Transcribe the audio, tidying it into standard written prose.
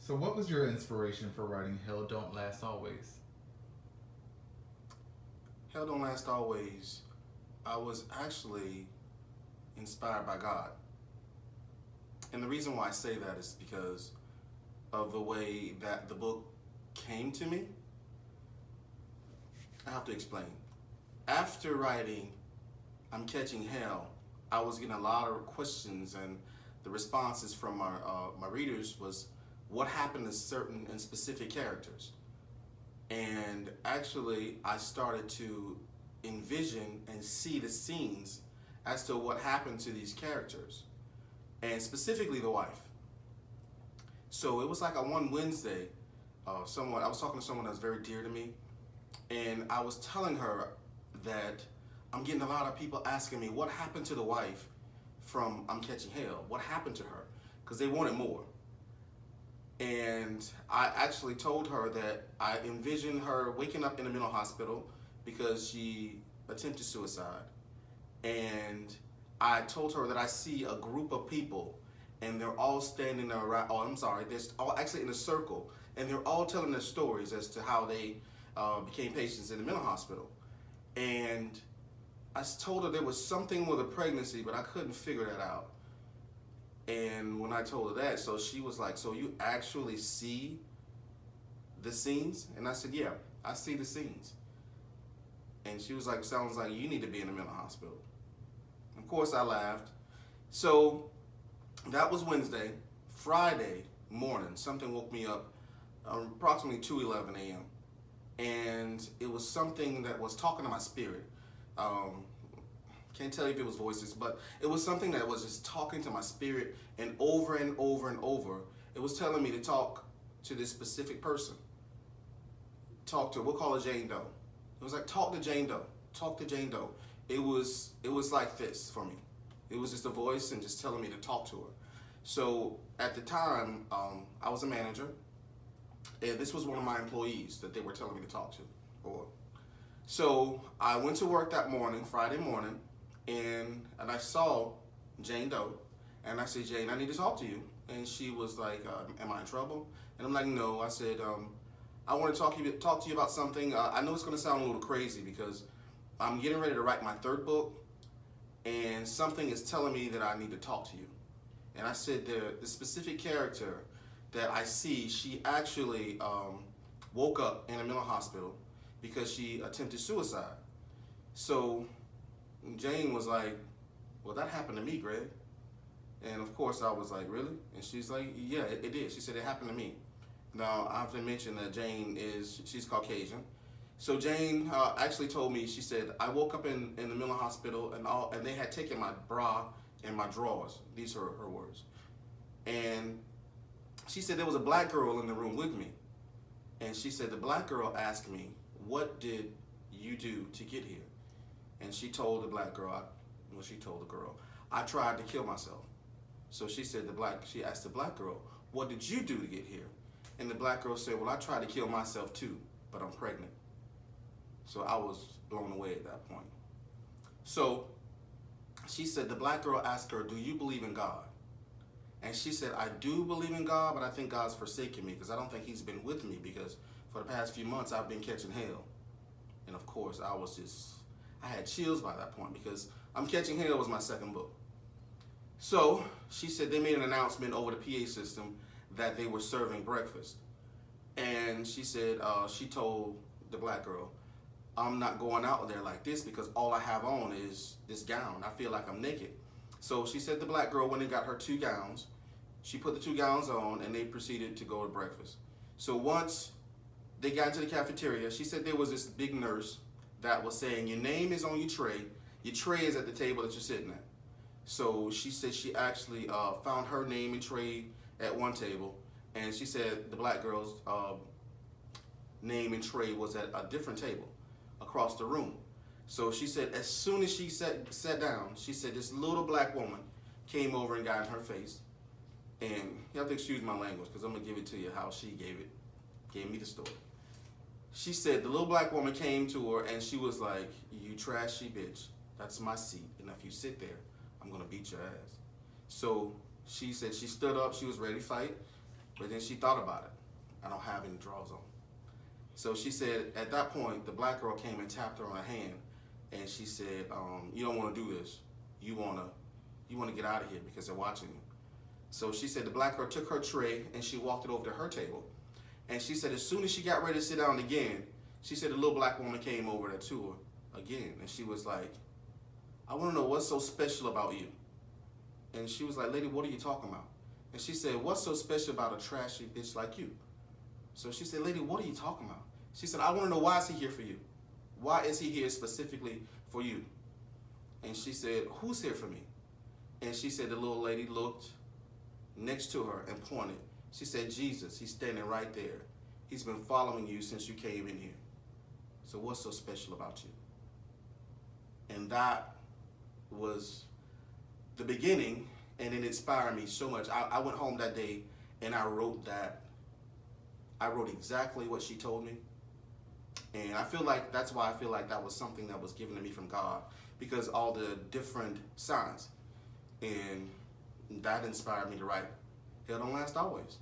So, what was your inspiration for writing Hell Don't Last Always? Hell Don't Last Always, I was actually inspired by God. And the reason why I say that is because of the way that the book came to me. I have to explain. After writing I'm Catching Hell, I was getting a lot of questions, and the responses from my readers was what happened to certain and specific characters. And actually, I started to envision and see the scenes as to what happened to these characters, and specifically the wife. So it was like a one Wednesday, I was talking to someone that was very dear to me, and I was telling her that I'm getting a lot of people asking me what happened to the wife from I'm Catching Hell. What happened to her? Because they wanted more. And I actually told her that I envisioned her waking up in a mental hospital because she attempted suicide. And I told her that I see a group of people and they're all standing around, they're all actually in a circle, and they're all telling their stories as to how they became patients in the mental hospital. And I told her there was something with a pregnancy, but I couldn't figure that out. And when I told her that, so she was like, so you actually see the scenes? And I said, yeah, I see the scenes. And she was like, sounds like you need to be in a mental hospital. Of course, I laughed. So that was Wednesday. Friday morning, something woke me up approximately 2:11 a.m. And it was something that was talking to my spirit. Can't tell you if it was voices, but it was something that was just talking to my spirit, and over and over and over, it was telling me to talk to this specific person. Talk to, we'll call her Jane Doe. It was like, talk to Jane Doe, talk to Jane Doe. It was like this for me. It was just a voice and just telling me to talk to her. So at the time, I was a manager, and this was one of my employees that they were telling me to talk to. So I went to work that morning, Friday morning, and I saw Jane Doe, and I said, Jane, I need to talk to you. And she was like, am I in trouble? And I'm like, no. I said, I want to talk to you about something. I know it's going to sound a little crazy because I'm getting ready to write my third book, and something is telling me that I need to talk to you. And I said, the specific character that I see, she actually woke up in a mental hospital because she attempted suicide. So Jane was like, well, that happened to me, Greg. And of course I was like, really? And she's like, yeah, it did. She said, it happened to me. Now, I have to mention that she's Caucasian. So Jane actually told me, she said, I woke up in the mental hospital, and they had taken my bra and my drawers. These are her words. And she said there was a black girl in the room with me. And she said, the black girl asked me, what did you do to get here? And she told the girl, I tried to kill myself. So she said, she asked the black girl, what did you do to get here? And the black girl said, well, I tried to kill myself too, but I'm pregnant. So I was blown away at that point. So she said, the black girl asked her, do you believe in God? And she said, I do believe in God, but I think God's forsaken me because I don't think he's been with me, because for the past few months I've been catching hell. And of course I had chills by that point because I'm Catching Hell was my second book. So she said they made an announcement over the PA system that they were serving breakfast. And she said, she told the black girl, I'm not going out there like this because all I have on is this gown. I feel like I'm naked. So she said the black girl went and got her 2 gowns. She put the 2 gowns on, and they proceeded to go to breakfast. So once they got into the cafeteria, she said there was this big nurse that was saying, your name is on your tray. Your tray is at the table that you're sitting at. So she said she actually found her name and tray at one table, and she said the black girl's name and tray was at a different table across the room. So she said as soon as she sat down, she said this little black woman came over and got in her face. And you have to excuse my language because I'm going to give it to you how she gave me the story. She said the little black woman came to her and she was like, you trashy bitch, that's my seat. And if you sit there, I'm going to beat your ass. So she said she stood up, she was ready to fight. But then she thought about it. I don't have any drawers on. So she said, at that point, the black girl came and tapped her on her hand, and she said, you don't want to do this. You want to get out of here because they're watching you. So she said the black girl took her tray and she walked it over to her table. And she said as soon as she got ready to sit down again, she said the little black woman came over to her again. And she was like, I want to know what's so special about you. And she was like, lady, what are you talking about? And she said, what's so special about a trashy bitch like you? So she said, lady, what are you talking about? She said, I want to know, why is he here for you? Why is he here specifically for you? And she said, who's here for me? And she said the little lady looked next to her and pointed. She said, Jesus, he's standing right there. He's been following you since you came in here. So what's so special about you? And that was the beginning, and it inspired me so much. I went home that day and I wrote that. I wrote exactly what she told me. And I feel like that's why I feel like that was something that was given to me from God, because all the different signs. And that inspired me to write Hell Don't Last Always.